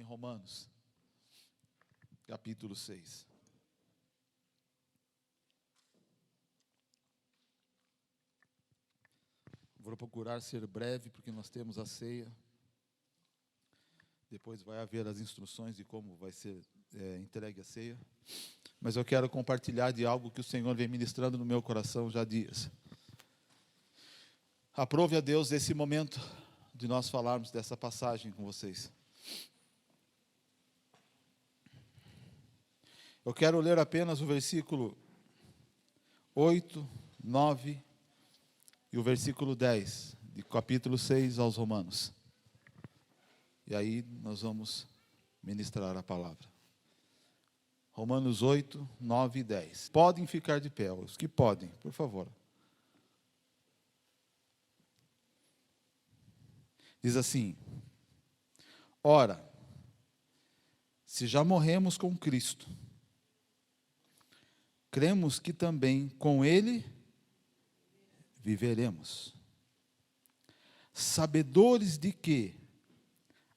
Romanos, capítulo 6. Vou procurar ser breve, porque nós temos a ceia. Depois vai haver as instruções de como vai ser entregue a ceia. Mas eu quero compartilhar de algo que o Senhor vem ministrando no meu coração já há dias. Aprove a Deus esse momento de nós falarmos dessa passagem com vocês. Eu quero ler apenas o versículo 8, 9 e o versículo 10, de capítulo 6 aos Romanos. E aí nós vamos ministrar a palavra. Romanos 8, 9 e 10. Podem ficar de pé, os que podem, por favor. Diz assim: ora, se já morremos com Cristo, cremos que também com Ele viveremos. Sabedores de que,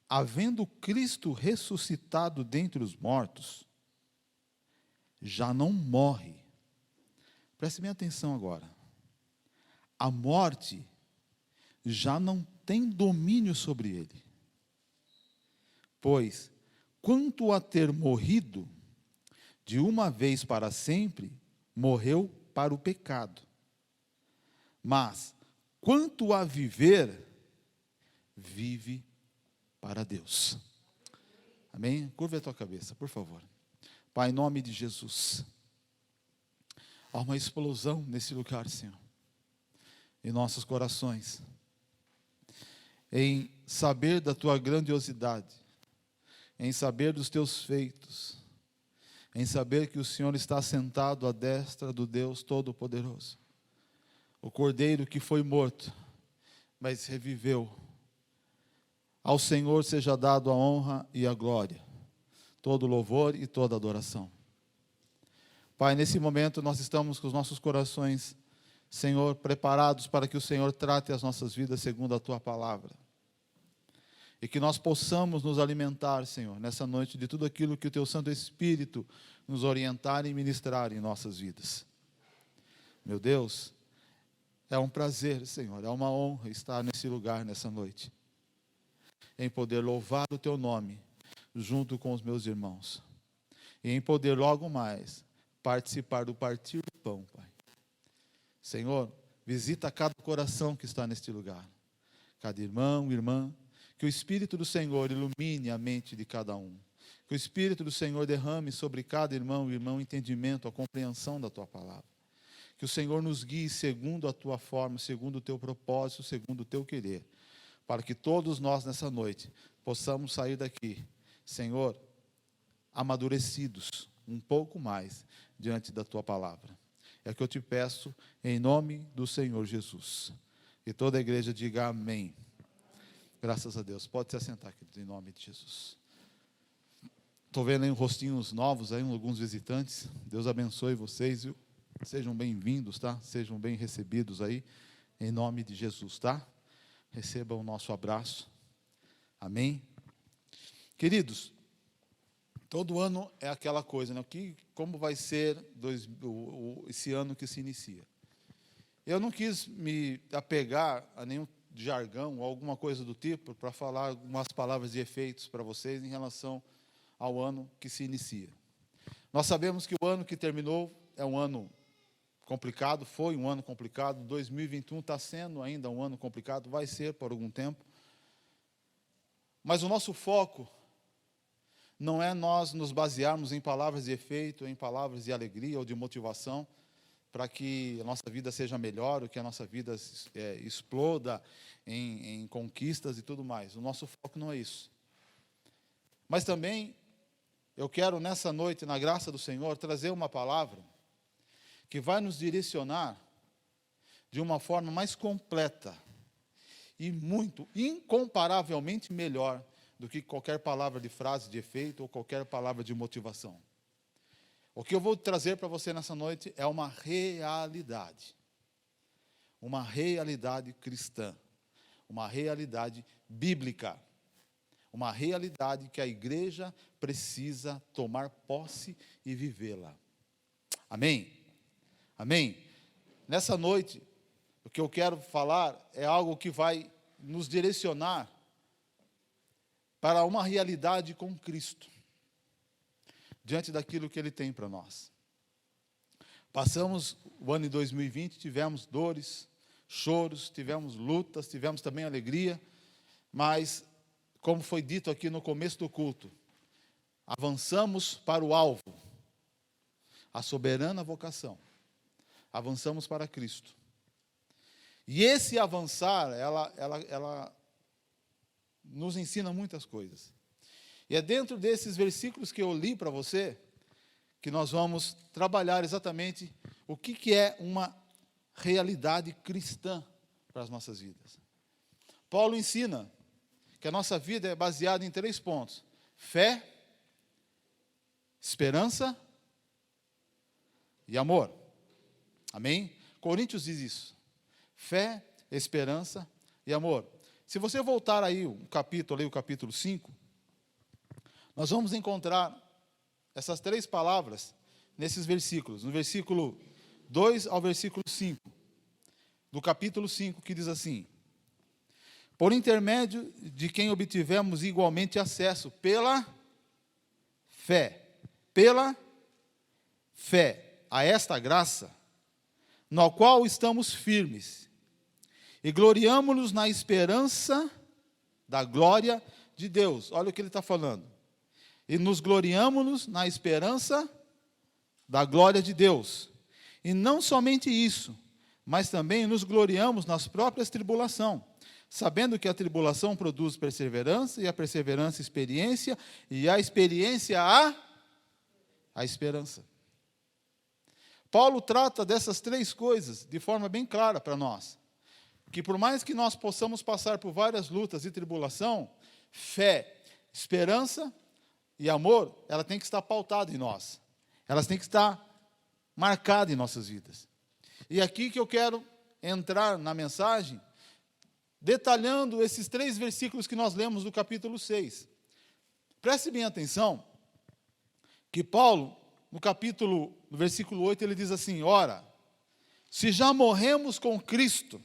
havendo Cristo ressuscitado dentre os mortos, já não morre. Preste bem atenção agora. A morte já não tem domínio sobre ele. Pois, quanto a ter morrido, de uma vez para sempre, morreu para o pecado. Mas, quanto a viver, vive para Deus. Amém? Curva a tua cabeça, por favor. Pai, em nome de Jesus, há uma explosão nesse lugar, Senhor, em nossos corações, em saber da tua grandiosidade, em saber dos teus feitos, em saber que o Senhor está sentado à destra do Deus Todo-Poderoso, o Cordeiro que foi morto, mas reviveu. Ao Senhor seja dado a honra e a glória, todo louvor e toda adoração. Pai, nesse momento nós estamos com os nossos corações, Senhor, preparados para que o Senhor trate as nossas vidas segundo a tua palavra. E que nós possamos nos alimentar, Senhor, nessa noite de tudo aquilo que o teu Santo Espírito nos orientar e ministrar em nossas vidas. Meu Deus, é um prazer, Senhor, é uma honra estar nesse lugar nessa noite, em poder louvar o teu nome junto com os meus irmãos, e em poder logo mais participar do partir do pão, Pai. Senhor, visita cada coração que está neste lugar, cada irmão, irmã, que o Espírito do Senhor ilumine a mente de cada um, que o Espírito do Senhor derrame sobre cada irmão e irmã o entendimento, a compreensão da tua palavra, que o Senhor nos guie segundo a tua forma, segundo o teu propósito, segundo o teu querer, para que todos nós nessa noite possamos sair daqui, Senhor, amadurecidos um pouco mais diante da tua palavra. É o que eu te peço em nome do Senhor Jesus. E toda a igreja diga amém. Graças a Deus. Pode se assentar, querido, em nome de Jesus. Estou vendo aí rostinhos novos, aí, alguns visitantes. Deus abençoe vocês, viu? Sejam bem-vindos, tá? Sejam bem recebidos aí, em nome de Jesus, tá? Recebam o nosso abraço. Amém? Queridos, todo ano é aquela coisa, né? Como vai ser esse ano que se inicia? Eu não quis me apegar a nenhum jargão ou alguma coisa do tipo para falar algumas palavras de efeitos para vocês em relação ao ano que se inicia. Nós sabemos que o ano que terminou é um ano complicado, foi um ano complicado, 2021 está sendo ainda um ano complicado, vai ser por algum tempo. Mas o nosso foco não é nós nos basearmos em palavras de efeito, em palavras de alegria ou de motivação, para que a nossa vida seja melhor, ou que a nossa vida exploda em conquistas e tudo mais. O nosso foco não é isso. Mas também, eu quero nessa noite, na graça do Senhor, trazer uma palavra que vai nos direcionar de uma forma mais completa e muito, incomparavelmente melhor do que qualquer palavra de frase de efeito ou qualquer palavra de motivação. O que eu vou trazer para você nessa noite é uma realidade cristã, uma realidade bíblica, uma realidade que a igreja precisa tomar posse e vivê-la. Amém? Amém? Nessa noite, o que eu quero falar é algo que vai nos direcionar para uma realidade com Cristo, diante daquilo que Ele tem para nós. Passamos o ano de 2020, tivemos dores, choros, tivemos lutas, tivemos também alegria, mas, como foi dito aqui no começo do culto, avançamos para o alvo, a soberana vocação, avançamos para Cristo. E esse avançar, ela nos ensina muitas coisas. E é dentro desses versículos que eu li para você, que nós vamos trabalhar exatamente o que é uma realidade cristã para as nossas vidas. Paulo ensina que a nossa vida é baseada em 3 pontos: fé, esperança e amor. Amém? Coríntios diz isso. Fé, esperança e amor. Se você voltar aí o capítulo 5, nós vamos encontrar essas 3 palavras nesses versículos, no versículo 2 ao versículo 5, do capítulo 5, que diz assim: por intermédio de quem obtivemos igualmente acesso pela fé a esta graça, no qual estamos firmes, e gloriamo-nos na esperança da glória de Deus. Olha o que ele está falando. E nos gloriamo-nos na esperança da glória de Deus. E não somente isso, mas também nos gloriamos nas próprias tribulações, sabendo que a tribulação produz perseverança, e a perseverança experiência, e a experiência a esperança. Paulo trata dessas 3 coisas de forma bem clara para nós. Que por mais que nós possamos passar por várias lutas e tribulação, fé, esperança e amor, ela tem que estar pautada em nós. Elas têm que estar marcadas em nossas vidas. E aqui que eu quero entrar na mensagem, detalhando esses 3 versículos que nós lemos do capítulo 6. Preste bem atenção, que Paulo, no versículo 8, ele diz assim: ora, se já morremos com Cristo,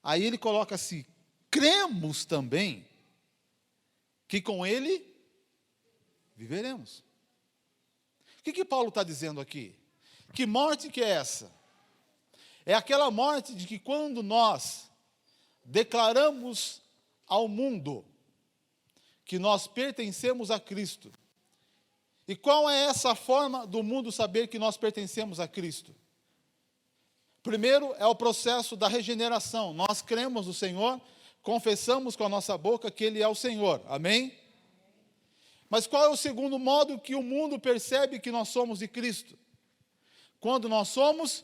aí ele coloca assim, cremos também que com Ele viveremos. O que Paulo está dizendo aqui? Que morte que é essa? É aquela morte de que quando nós declaramos ao mundo que nós pertencemos a Cristo. E qual é essa forma do mundo saber que nós pertencemos a Cristo? Primeiro é o processo da regeneração. Nós cremos no Senhor, confessamos com a nossa boca que Ele é o Senhor. Amém? Mas qual é o segundo modo que o mundo percebe que nós somos de Cristo? Quando nós somos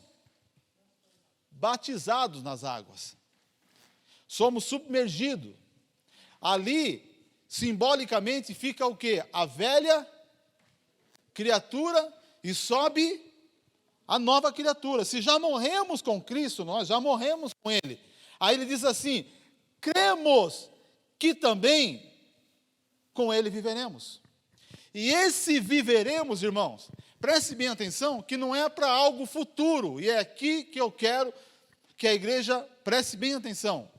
batizados nas águas. Somos submergidos. Ali, simbolicamente, fica o quê? A velha criatura e sobe a nova criatura. Se já morremos com Cristo, nós já morremos com Ele. Aí ele diz assim, cremos que também com Ele viveremos. E esse viveremos, irmãos, preste bem atenção, que não é para algo futuro. E é aqui que eu quero que a igreja preste bem atenção.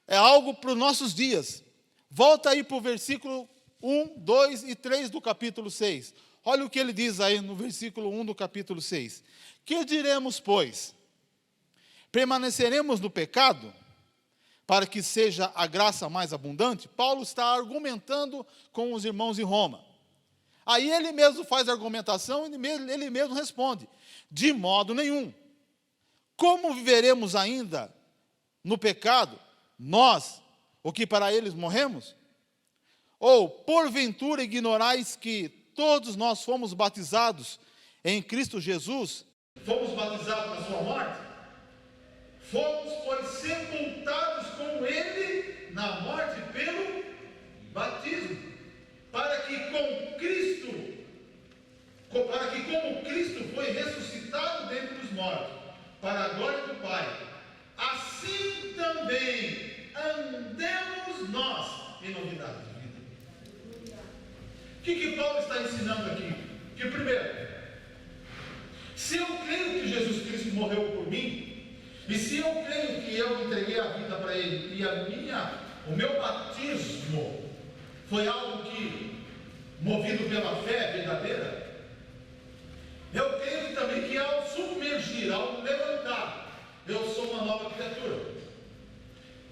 É algo para os nossos dias. Volta aí para o versículo 1, 2 e 3 do capítulo 6. Olha o que ele diz aí no versículo 1 do capítulo 6. Que diremos, pois? Permaneceremos no pecado, para que seja a graça mais abundante? Paulo está argumentando com os irmãos em Roma. Aí ele mesmo faz a argumentação, ele mesmo responde, de modo nenhum. Como viveremos ainda no pecado, nós, o que para eles morremos? Ou, porventura, ignorais que todos nós fomos batizados em Cristo Jesus? Fomos batizados na sua morte? Fomos, pois, sepultados com Ele na morte pelo batismo, para que como Cristo foi ressuscitado dentre os mortos, para a glória do Pai, assim também andemos novidade de vida. O que Paulo está ensinando aqui? Que primeiro, se eu creio que Jesus Cristo morreu por mim, e se eu creio que eu entreguei a vida para Ele, e o meu batismo foi algo que, movido pela fé verdadeira, eu creio também que ao submergir, ao levantar, eu sou uma nova criatura.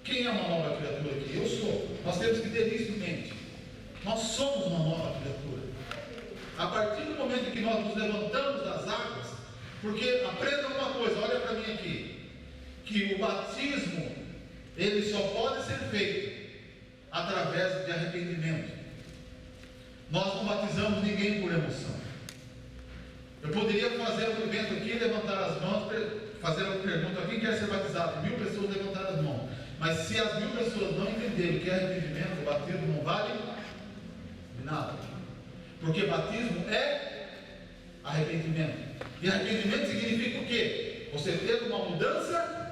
Quem é uma nova criatura aqui? Eu sou. Nós temos que ter isso em mente. Nós somos uma nova criatura. A partir do momento em que nós nos levantamos das águas, porque aprenda uma coisa, olha para mim aqui, que o batismo, ele só pode ser feito através de arrependimento. Nós não batizamos ninguém por emoção. Eu poderia fazer um evento aqui, levantar as mãos, fazer uma pergunta: quem quer ser batizado? 1000 pessoas levantaram as mãos. Mas se as 1000 pessoas não entenderem o que é arrependimento, o batismo não vale nada. Porque batismo é arrependimento. E arrependimento significa o quê? Você ter uma mudança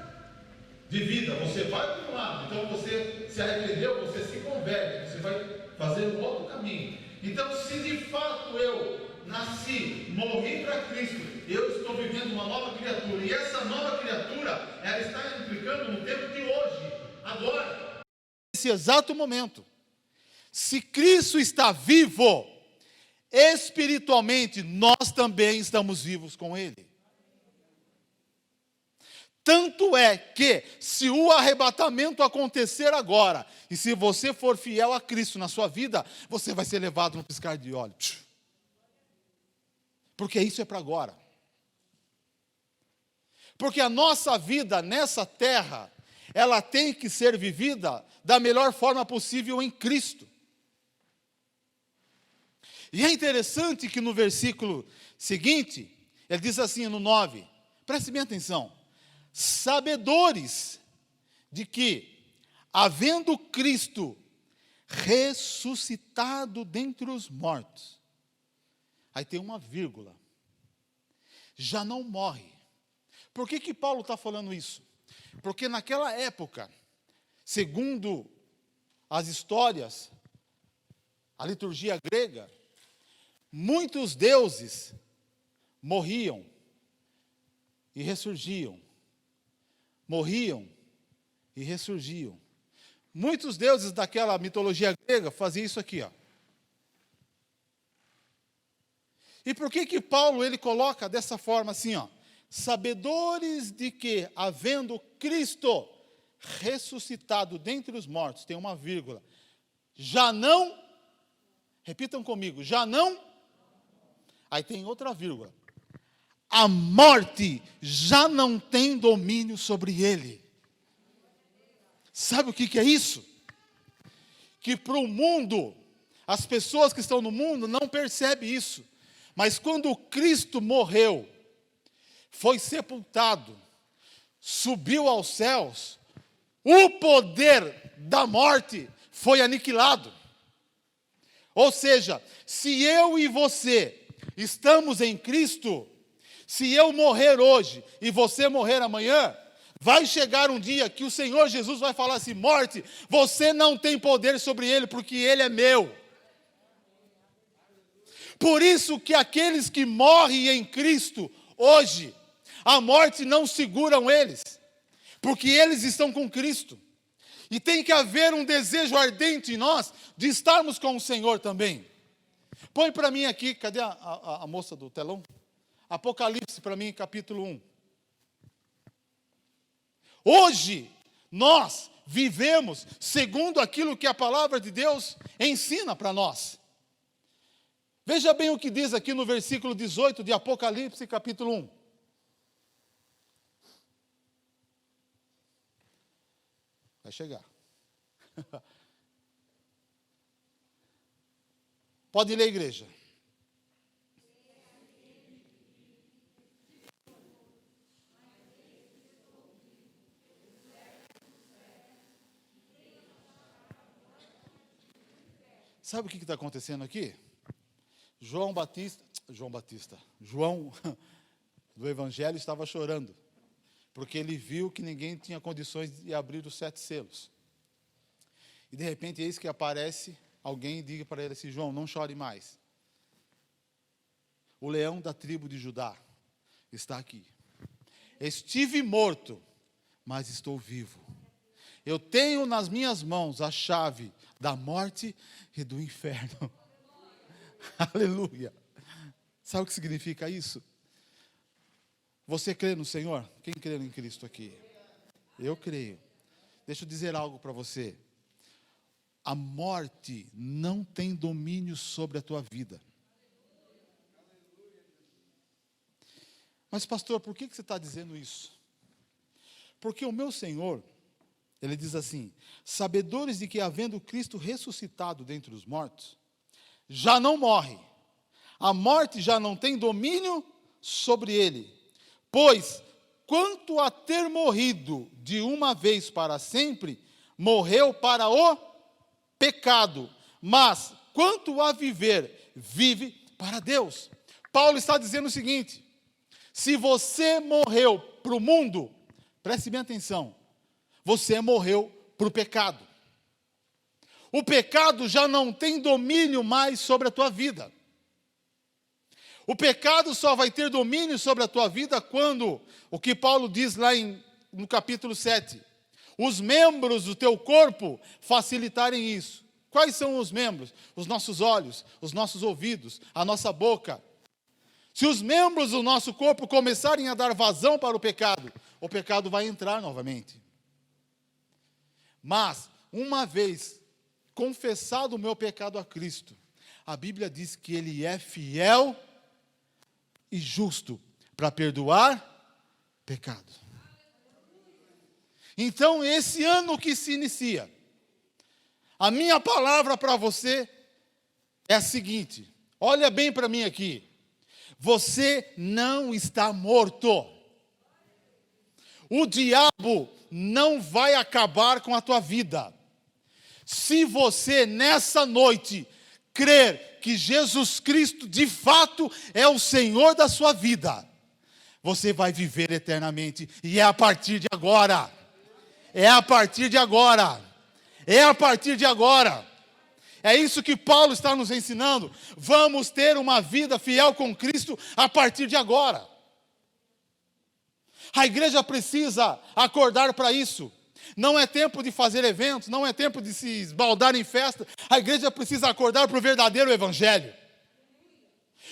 de vida. Você vai para um lado, então você se arrependeu, você se converte, você vai fazer um outro caminho. Então, se de fato eu nasci, morri para Cristo, eu estou vivendo uma nova criatura, e essa nova criatura, ela está implicando no tempo de hoje, agora, nesse exato momento. Se Cristo está vivo, espiritualmente, nós também estamos vivos com Ele. Tanto é que, se o arrebatamento acontecer agora, e se você for fiel a Cristo na sua vida, você vai ser levado no piscar de olhos. Porque isso é para agora. Porque a nossa vida nessa terra, ela tem que ser vivida da melhor forma possível em Cristo. E é interessante que no versículo seguinte, ele diz assim no 9, preste bem atenção: sabedores de que, havendo Cristo ressuscitado dentre os mortos, aí tem uma vírgula, já não morre. Por que Paulo está falando isso? Porque naquela época, segundo as histórias, a liturgia grega, muitos deuses morriam e ressurgiam. Morriam e ressurgiam. Muitos deuses daquela mitologia grega faziam isso aqui, ó. E por que Paulo ele coloca dessa forma assim, ó? Sabedores de que, havendo Cristo ressuscitado dentre os mortos, tem uma vírgula, já não, repitam comigo, já não, aí tem outra vírgula, a morte já não tem domínio sobre ele. Sabe o que é isso? Que para o mundo, as pessoas que estão no mundo não percebem isso. Mas quando Cristo morreu, foi sepultado, subiu aos céus, o poder da morte foi aniquilado. Ou seja, se eu e você estamos em Cristo, se eu morrer hoje e você morrer amanhã, vai chegar um dia que o Senhor Jesus vai falar assim: morte, você não tem poder sobre ele, porque ele é meu. Por isso que aqueles que morrem em Cristo, hoje, a morte não seguram eles, porque eles estão com Cristo. E tem que haver um desejo ardente em nós, de estarmos com o Senhor também. Põe para mim aqui, cadê a moça do telão? Apocalipse para mim, capítulo 1. Hoje, nós vivemos segundo aquilo que a palavra de Deus ensina para nós. Veja bem o que diz aqui no versículo 18 de Apocalipse, capítulo 1. Vai chegar. Pode ler, igreja. Sabe o que está acontecendo aqui? João do Evangelho estava chorando, porque ele viu que ninguém tinha condições de abrir os 7 selos. E de repente, eis que aparece alguém e diga para ele assim: João, não chore mais. O leão da tribo de Judá está aqui. Estive morto, mas estou vivo. Eu tenho nas minhas mãos a chave da morte e do inferno. Aleluia. Sabe o que significa isso? Você crê no Senhor? Quem crê em Cristo aqui? Eu creio. Deixa eu dizer algo para você. A morte não tem domínio sobre a tua vida. Mas pastor, por que você está dizendo isso? Porque o meu Senhor, Ele diz assim: sabedores de que havendo Cristo ressuscitado dentre os mortos, já não morre, a morte já não tem domínio sobre ele, pois, quanto a ter morrido de uma vez para sempre, morreu para o pecado, mas quanto a viver, vive para Deus. Paulo está dizendo o seguinte: se você morreu para o mundo, preste bem atenção, você morreu para o pecado. O pecado já não tem domínio mais sobre a tua vida. O pecado só vai ter domínio sobre a tua vida quando, o que Paulo diz lá no capítulo 7, os membros do teu corpo facilitarem isso. Quais são os membros? Os nossos olhos, os nossos ouvidos, a nossa boca. Se os membros do nosso corpo começarem a dar vazão para o pecado vai entrar novamente. Mas, uma vez confessado o meu pecado a Cristo, a Bíblia diz que Ele é fiel e justo para perdoar pecado. Então, esse ano que se inicia, a minha palavra para você é a seguinte: olha bem para mim aqui. Você não está morto. O diabo não vai acabar com a tua vida. Se você, nessa noite, crer que Jesus Cristo, de fato, é o Senhor da sua vida, você vai viver eternamente. E é a partir de agora. É a partir de agora. É a partir de agora. É isso que Paulo está nos ensinando. Vamos ter uma vida fiel com Cristo a partir de agora. A igreja precisa acordar para isso. Não é tempo de fazer eventos, não é tempo de se esbaldar em festa. A igreja precisa acordar para o verdadeiro evangelho.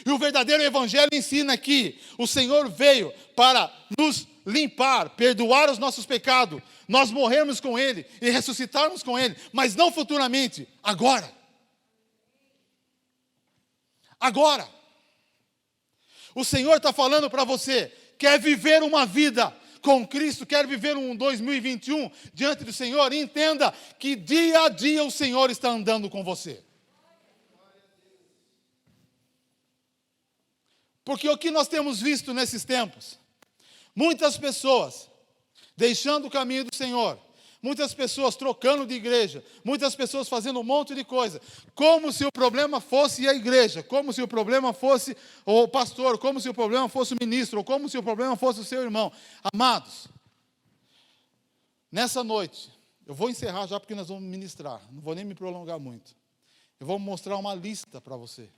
E o verdadeiro evangelho ensina que o Senhor veio para nos limpar, perdoar os nossos pecados, nós morrermos com Ele e ressuscitarmos com Ele, mas não futuramente, agora. Agora. O Senhor está falando para você: quer viver uma vida com Cristo, quer viver um 2021 diante do Senhor, entenda que dia a dia o Senhor está andando com você. Porque o que nós temos visto nesses tempos? Muitas pessoas deixando o caminho do Senhor, muitas pessoas trocando de igreja, muitas pessoas fazendo um monte de coisa, como se o problema fosse a igreja, como se o problema fosse o pastor, como se o problema fosse o ministro, ou como se o problema fosse o seu irmão. Amados, nessa noite, eu vou encerrar já porque nós vamos ministrar, não vou nem me prolongar muito. Eu vou mostrar uma lista para você,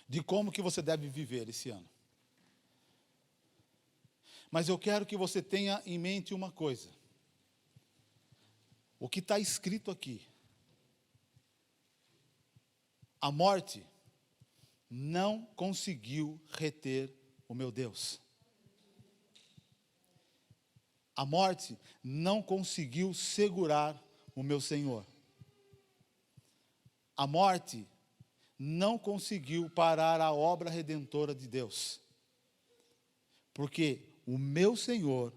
de como que você deve viver esse ano. Mas eu quero que você tenha em mente uma coisa. O que está escrito aqui. A morte não conseguiu reter o meu Deus. A morte não conseguiu segurar o meu Senhor. A morte não conseguiu parar a obra redentora de Deus. Porque o meu Senhor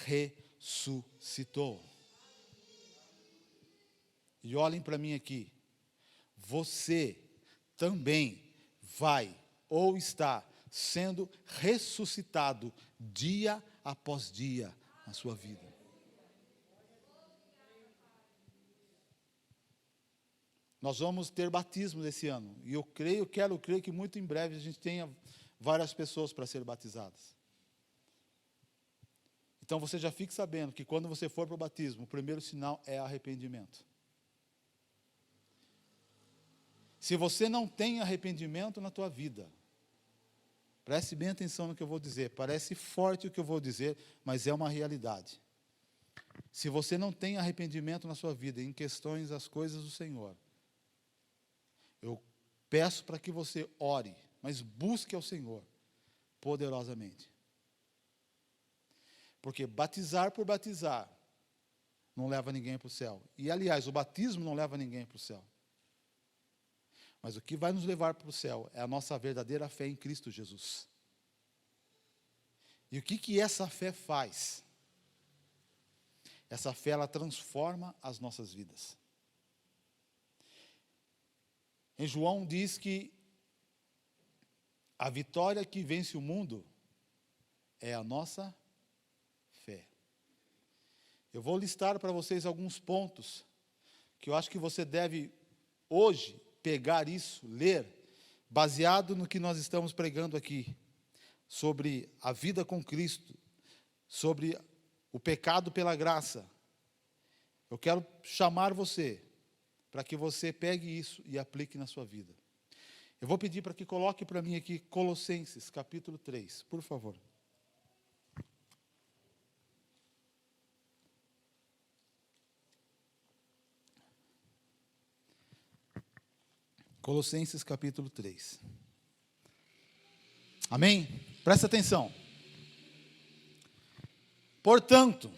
ressuscitou. E olhem para mim aqui. Você também vai ou está sendo ressuscitado dia após dia na sua vida. Nós vamos ter batismo esse ano. E eu quero crer que muito em breve a gente tenha várias pessoas para ser batizadas. Então você já fique sabendo que quando você for para o batismo, o primeiro sinal é arrependimento. Se você não tem arrependimento na tua vida, preste bem atenção no que eu vou dizer, parece forte o que eu vou dizer, mas é uma realidade. Se você não tem arrependimento na sua vida em questões das coisas do Senhor, eu peço para que você ore, mas busque ao Senhor poderosamente. Porque batizar por batizar não leva ninguém para o céu. E, aliás, o batismo não leva ninguém para o céu. Mas o que vai nos levar para o céu é a nossa verdadeira fé em Cristo Jesus. E o que essa fé faz? Essa fé, ela transforma as nossas vidas. Em João diz que a vitória que vence o mundo é a nossa fé. Eu vou listar para vocês alguns pontos que eu acho que você deve hoje pegar isso, ler, baseado no que nós estamos pregando aqui, sobre a vida com Cristo, sobre o pecado pela graça. Eu quero chamar você para que você pegue isso e aplique na sua vida. Eu vou pedir para que coloque para mim aqui Colossenses, capítulo 3, por favor. Colossenses, capítulo 3. Amém? Presta atenção. Portanto,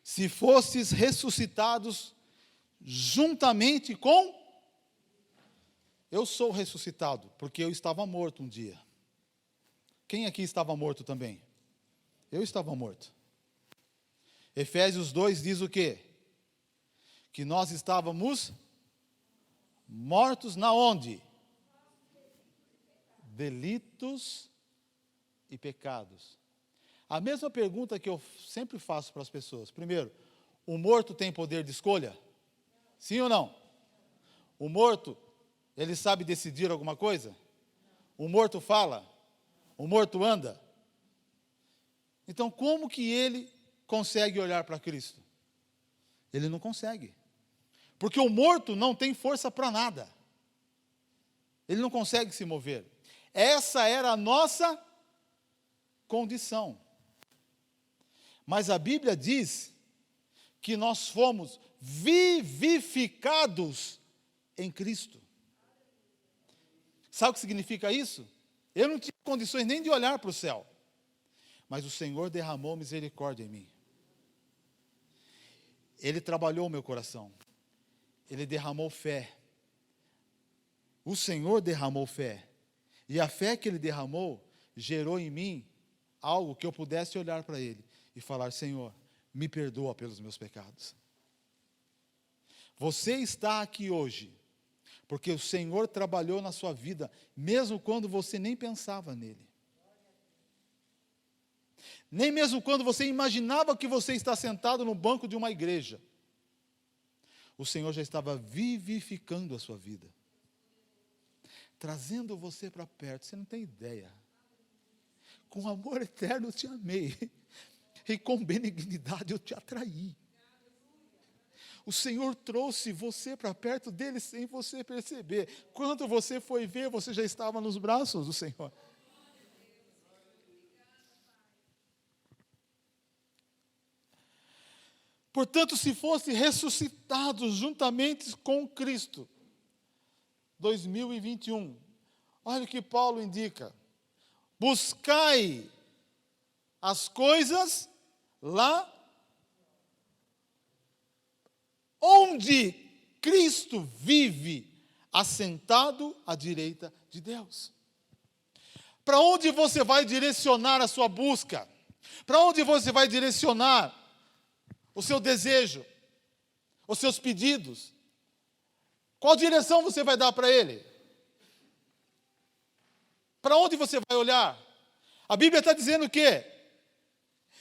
se fostes ressuscitados juntamente com... Eu sou ressuscitado, porque eu estava morto um dia. Quem aqui estava morto também? Eu estava morto. Efésios 2 diz o quê? Que nós estávamos mortos na onde? Delitos e pecados. A mesma pergunta que eu sempre faço para as pessoas. Primeiro, o morto tem poder de escolha? Sim ou não? O morto, ele sabe decidir alguma coisa? O morto fala? O morto anda? Então, como que ele consegue olhar para Cristo? Ele não consegue. Porque o morto não tem força para nada. Ele não consegue se mover. Essa era a nossa condição. Mas a Bíblia diz que nós fomos vivificados em Cristo. Sabe o que significa isso? Eu não tinha condições nem de olhar para o céu. Mas o Senhor derramou misericórdia em mim. Ele trabalhou o meu coração. Ele derramou fé. O Senhor derramou fé. E a fé que Ele derramou gerou em mim algo que eu pudesse olhar para Ele e falar: Senhor, me perdoa pelos meus pecados. Você está aqui hoje porque o Senhor trabalhou na sua vida, mesmo quando você nem pensava nele. Nem mesmo quando você imaginava que você está sentado no banco de uma igreja. O Senhor já estava vivificando a sua vida. Trazendo você para perto, você não tem ideia. Com amor eterno eu te amei. E com benignidade eu te atraí. O Senhor trouxe você para perto dele sem você perceber. Quando você foi ver, você já estava nos braços do Senhor. Portanto, se fosse ressuscitados juntamente com Cristo, 2021, olha o que Paulo indica: buscai as coisas lá onde Cristo vive, assentado à direita de Deus. Para onde você vai direcionar a sua busca? Para onde você vai direcionar o seu desejo, os seus pedidos? Qual direção você vai dar para Ele? Para onde você vai olhar? A Bíblia está dizendo o quê?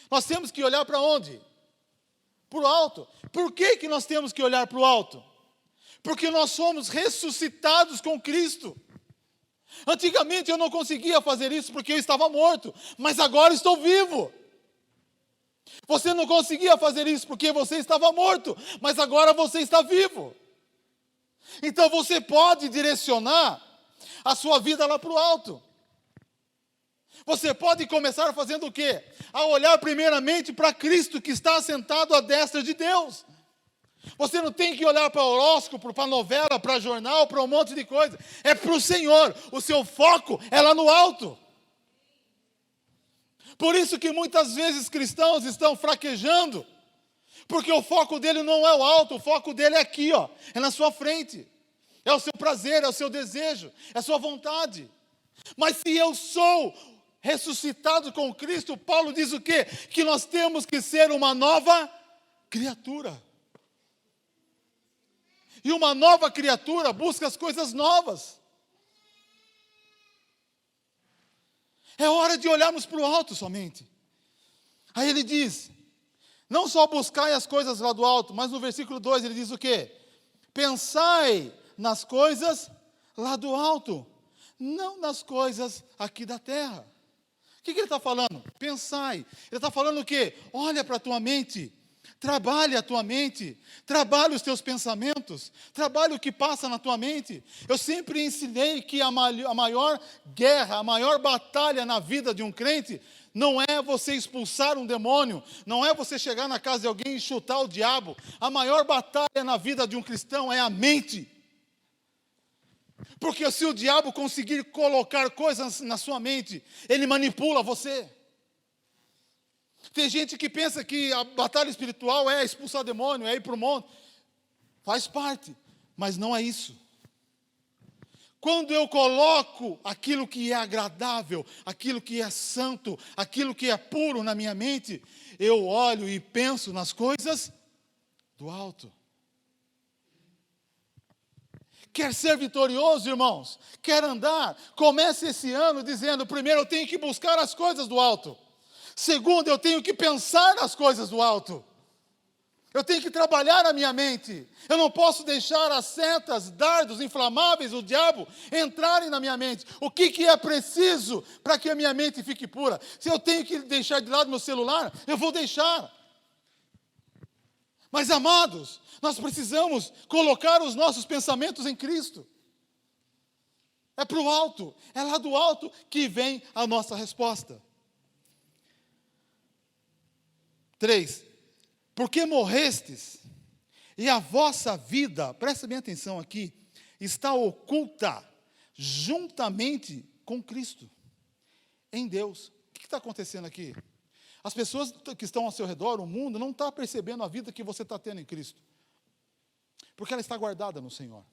Nós temos que olhar para onde? Para o alto. Por que nós temos que olhar para o alto? Porque nós somos ressuscitados com Cristo. Antigamente eu não conseguia fazer isso porque eu estava morto, mas agora estou vivo. Você não conseguia fazer isso porque você estava morto, mas agora você está vivo. Então você pode direcionar a sua vida lá para o alto. Você pode começar fazendo o quê? A olhar primeiramente para Cristo que está assentado à destra de Deus. Você não tem que olhar para horóscopo, para novela, para jornal, para um monte de coisa. É para o Senhor. O seu foco é lá no alto. Por isso que muitas vezes cristãos estão fraquejando. Porque o foco dele não é o alto, o foco dele é aqui, ó, é na sua frente. É o seu prazer, é o seu desejo, é a sua vontade. Mas se eu sou ressuscitado com Cristo, Paulo diz o quê? Que nós temos que ser uma nova criatura. E uma nova criatura busca as coisas novas. É hora de olharmos para o alto somente. Aí ele diz, não só buscai as coisas lá do alto, mas no versículo 2 ele diz o quê? Pensai nas coisas lá do alto, não nas coisas aqui da terra. O que ele está falando? Pensai. Ele está falando o quê? Olha para a tua mente. Trabalhe a tua mente, trabalhe os teus pensamentos, trabalhe o que passa na tua mente. Eu sempre ensinei que a maior guerra, a maior batalha na vida de um crente, não é você expulsar um demônio, não é você chegar na casa de alguém e chutar o diabo. A maior batalha na vida de um cristão é a mente. Porque se o diabo conseguir colocar coisas na sua mente, ele manipula você. Tem gente que pensa que a batalha espiritual é expulsar demônio, é ir para o monte. Faz parte, mas não é isso. Quando eu coloco aquilo que é agradável, aquilo que é santo, aquilo que é puro na minha mente, eu olho e penso nas coisas do alto. Quer ser vitorioso, irmãos? Quer andar? Comece esse ano dizendo, primeiro eu tenho que buscar as coisas do alto. Segundo, eu tenho que pensar nas coisas do alto. Eu tenho que trabalhar a minha mente. Eu não posso deixar as setas, dardos inflamáveis do diabo entrarem na minha mente. O que é preciso para que a minha mente fique pura? Se eu tenho que deixar de lado meu celular, eu vou deixar. Mas, amados, nós precisamos colocar os nossos pensamentos em Cristo. É para o alto, é lá do alto que vem a nossa resposta. 3. Porque morrestes, e a vossa vida, presta bem atenção aqui, está oculta juntamente com Cristo, em Deus. O que está acontecendo aqui? As pessoas que estão ao seu redor, o mundo, não está percebendo a vida que você está tendo em Cristo. Porque ela está guardada no Senhor.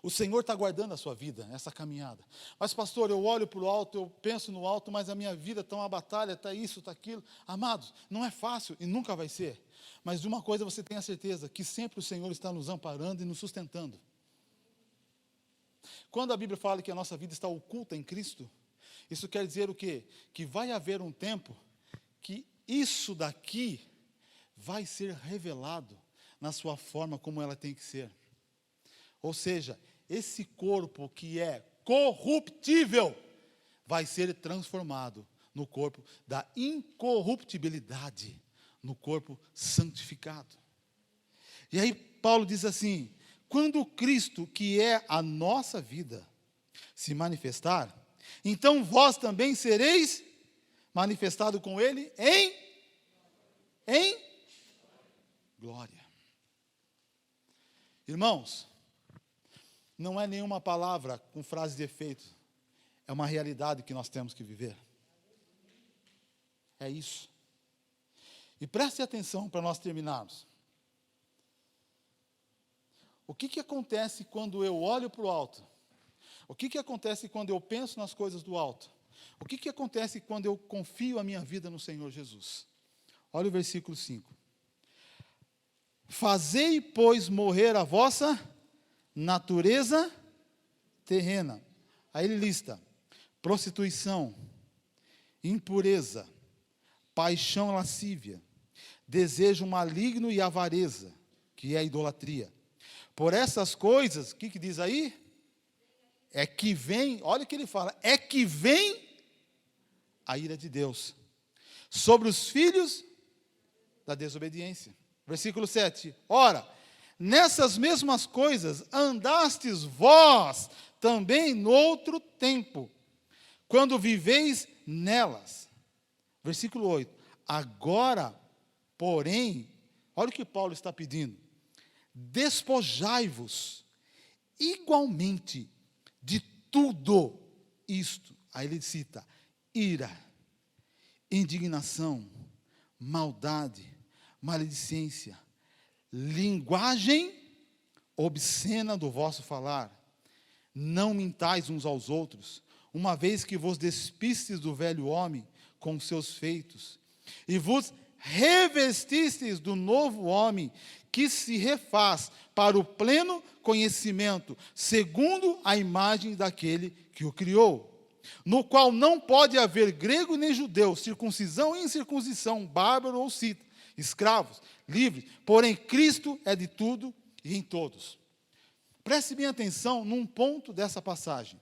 O Senhor está guardando a sua vida, essa caminhada. Mas, pastor, eu olho para o alto, eu penso no alto, mas a minha vida está uma batalha, está isso, está aquilo. Amados, não é fácil e nunca vai ser. Mas de uma coisa você tem a certeza, que sempre o Senhor está nos amparando e nos sustentando. Quando a Bíblia fala que a nossa vida está oculta em Cristo, isso quer dizer o quê? Que vai haver um tempo que isso daqui vai ser revelado na sua forma como ela tem que ser. Ou seja, esse corpo que é corruptível vai ser transformado no corpo da incorruptibilidade, no corpo santificado. E aí Paulo diz assim, quando Cristo, que é a nossa vida, se manifestar, então vós também sereis manifestado com Ele em glória. Irmãos, não é nenhuma palavra com frase de efeito. É uma realidade que nós temos que viver. É isso. E preste atenção para nós terminarmos. O que acontece quando eu olho para o alto? O que acontece quando eu penso nas coisas do alto? O que acontece quando eu confio a minha vida no Senhor Jesus? Olha o versículo 5. Fazei, pois, morrer a vossa natureza terrena. Aí ele lista: prostituição, impureza, paixão lascívia, desejo maligno e avareza, que é a idolatria. Por essas coisas, o que diz aí? É que vem, olha o que ele fala, é que vem a ira de Deus sobre os filhos da desobediência. Versículo 7. Ora, nessas mesmas coisas andastes vós também no outro tempo, quando viveis nelas. Versículo 8. Agora, porém, olha o que Paulo está pedindo. Despojai-vos igualmente de tudo isto. Aí ele cita ira, indignação, maldade, maledicência, linguagem obscena do vosso falar. Não mintais uns aos outros, uma vez que vos despistes do velho homem com seus feitos, e vos revestistes do novo homem, que se refaz para o pleno conhecimento, segundo a imagem daquele que o criou, no qual não pode haver grego nem judeu, circuncisão e incircuncisão, bárbaro ou cita, escravos, livres, porém Cristo é de tudo e em todos. Preste bem atenção num ponto dessa passagem.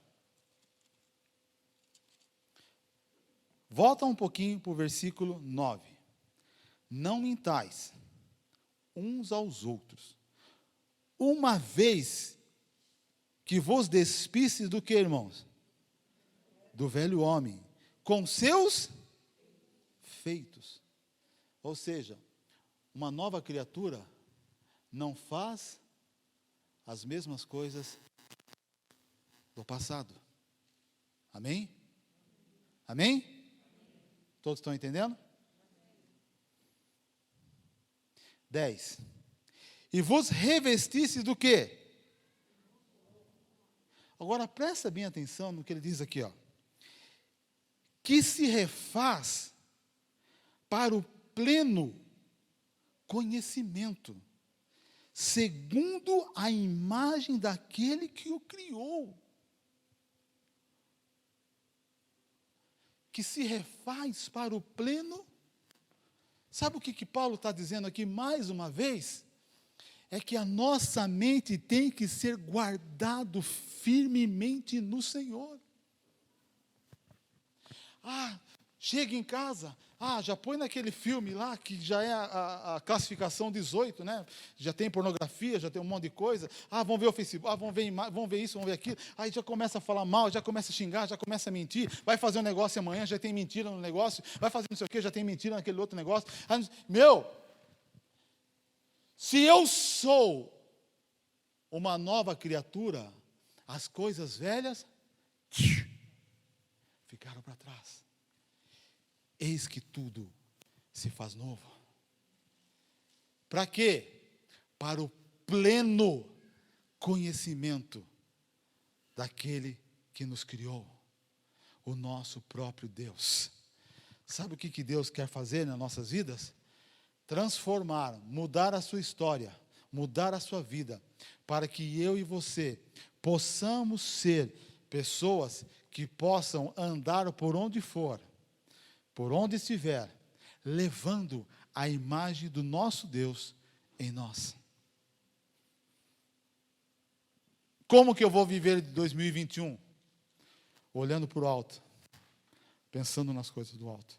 Volta um pouquinho para o versículo 9. Não mintais uns aos outros, uma vez que vos despistes do que, irmãos? Do velho homem, com seus feitos. Ou seja, uma nova criatura não faz as mesmas coisas do passado. Amém? Amém? Todos estão entendendo? 10. E vos revestistes do quê? Agora presta bem atenção no que ele diz aqui, ó. Que se refaz para o pleno conhecimento, segundo a imagem daquele que o criou. Que se refaz para o pleno. Sabe o que Paulo está dizendo aqui mais uma vez? É que a nossa mente tem que ser guardado firmemente no Senhor. Chega em casa, já põe naquele filme lá, que já é a classificação 18, né? Já tem pornografia, já tem um monte de coisa. Vão ver o Facebook, vão ver isso, vão ver aquilo. Aí já começa a falar mal, já começa a xingar, já começa a mentir. Vai fazer um negócio amanhã, já tem mentira no negócio. Vai fazer não sei o quê, já tem mentira naquele outro negócio. Se eu sou uma nova criatura, as coisas velhas ficaram para trás. Eis que tudo se faz novo. Para quê? Para o pleno conhecimento daquele que nos criou, o nosso próprio Deus. Sabe o que Deus quer fazer nas nossas vidas? Transformar, mudar a sua história, mudar a sua vida, para que eu e você possamos ser pessoas que possam andar por onde for, por onde estiver, levando a imagem do nosso Deus em nós. Como que eu vou viver de 2021? Olhando para o alto, pensando nas coisas do alto.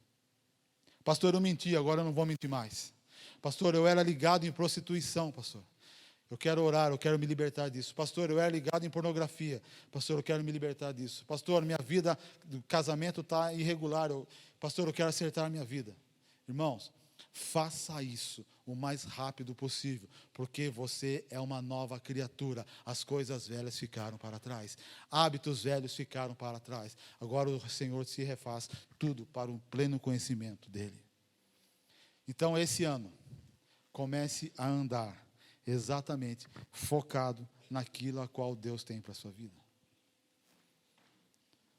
Pastor, eu menti, agora eu não vou mentir mais. Pastor, eu era ligado em prostituição, pastor. Eu quero orar, eu quero me libertar disso. Pastor, eu era ligado em pornografia. Pastor, eu quero me libertar disso. Pastor, minha vida do casamento está irregular. Pastor, eu quero acertar a minha vida. Irmãos, faça isso o mais rápido possível, porque você é uma nova criatura. As coisas velhas ficaram para trás. Hábitos velhos ficaram para trás. Agora o Senhor se refaz tudo para o pleno conhecimento dEle. Então, esse ano, comece a andar exatamente focado naquilo a qual Deus tem para a sua vida.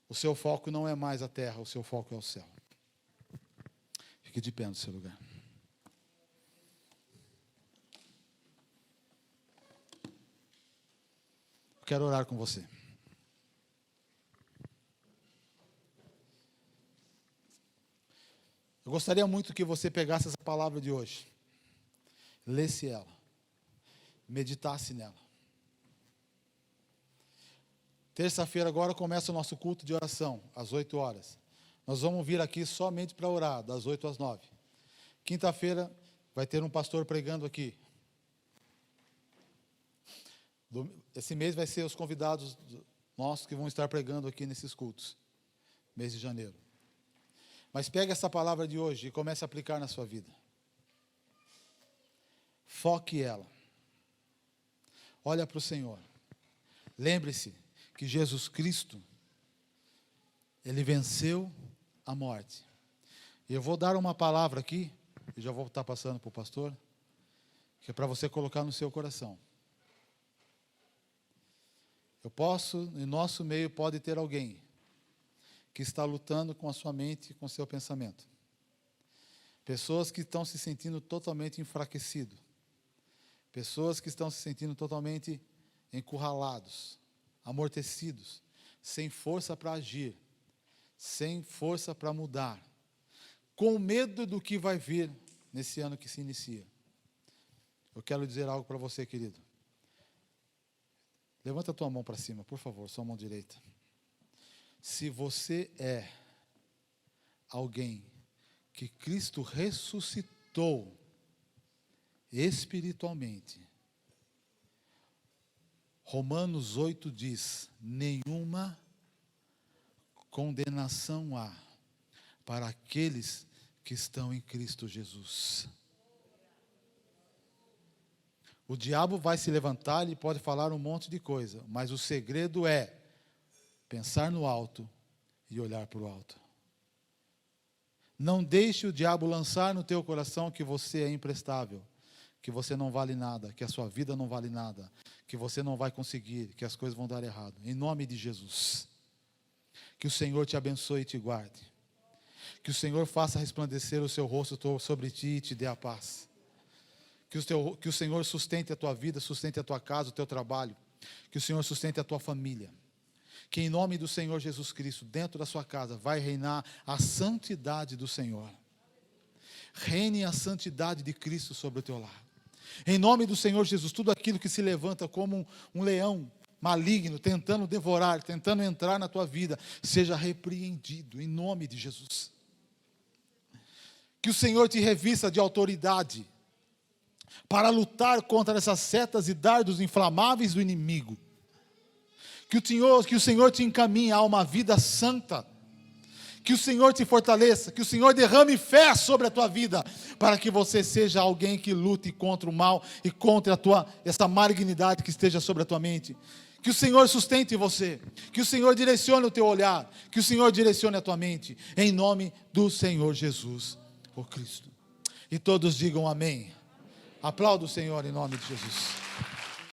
O seu foco não é mais a terra, o seu foco é o céu. Fique de pé no seu lugar. Eu quero orar com você. Eu gostaria muito que você pegasse essa palavra de hoje, lesse ela, meditasse nela. Terça-feira agora começa o nosso culto de oração, às 8 horas. Nós vamos vir aqui somente para orar, das 8 às 9. Quinta-feira vai ter um pastor pregando aqui. Esse mês vai ser os convidados nossos que vão estar pregando aqui nesses cultos. Mês de janeiro. Mas pegue essa palavra de hoje e comece a aplicar na sua vida. Foque ela. Olha para o Senhor. Lembre-se que Jesus Cristo, Ele venceu a morte. E eu vou dar uma palavra aqui, e já vou estar passando para o pastor, que é para você colocar no seu coração. Em nosso meio pode ter alguém que está lutando com a sua mente e com o seu pensamento. Pessoas que estão se sentindo totalmente enfraquecidos. Pessoas que estão se sentindo totalmente encurralados, amortecidos, sem força para agir, sem força para mudar, com medo do que vai vir nesse ano que se inicia. Eu quero dizer algo para você, querido. Levanta a tua mão para cima, por favor, sua mão direita. Se você é alguém que Cristo ressuscitou espiritualmente, Romanos 8 diz: nenhuma condenação há para aqueles que estão em Cristo Jesus. O diabo vai se levantar, ele pode falar um monte de coisa, mas o segredo é pensar no alto e olhar para o alto. Não deixe o diabo lançar no teu coração que você é imprestável, que você não vale nada, que a sua vida não vale nada, que você não vai conseguir, que as coisas vão dar errado. Em nome de Jesus. Que o Senhor te abençoe e te guarde. Que o Senhor faça resplandecer o seu rosto sobre ti e te dê a paz. Que o Senhor sustente a tua vida, sustente a tua casa, o teu trabalho. Que o Senhor sustente a tua família. Que em nome do Senhor Jesus Cristo, dentro da sua casa, vai reinar a santidade do Senhor. Reine a santidade de Cristo sobre o teu lar. Em nome do Senhor Jesus, tudo aquilo que se levanta como um leão maligno, tentando devorar, tentando entrar na tua vida, seja repreendido, em nome de Jesus. Que o Senhor te revista de autoridade, para lutar contra essas setas e dardos inflamáveis do inimigo. Que o Senhor te encaminhe a uma vida santa. Que o Senhor te fortaleça, que o Senhor derrame fé sobre a tua vida, para que você seja alguém que lute contra o mal e contra essa malignidade que esteja sobre a tua mente. Que o Senhor sustente você, que o Senhor direcione o teu olhar, que o Senhor direcione a tua mente, em nome do Senhor Jesus, o Cristo. E todos digam amém. Aplauda o Senhor em nome de Jesus.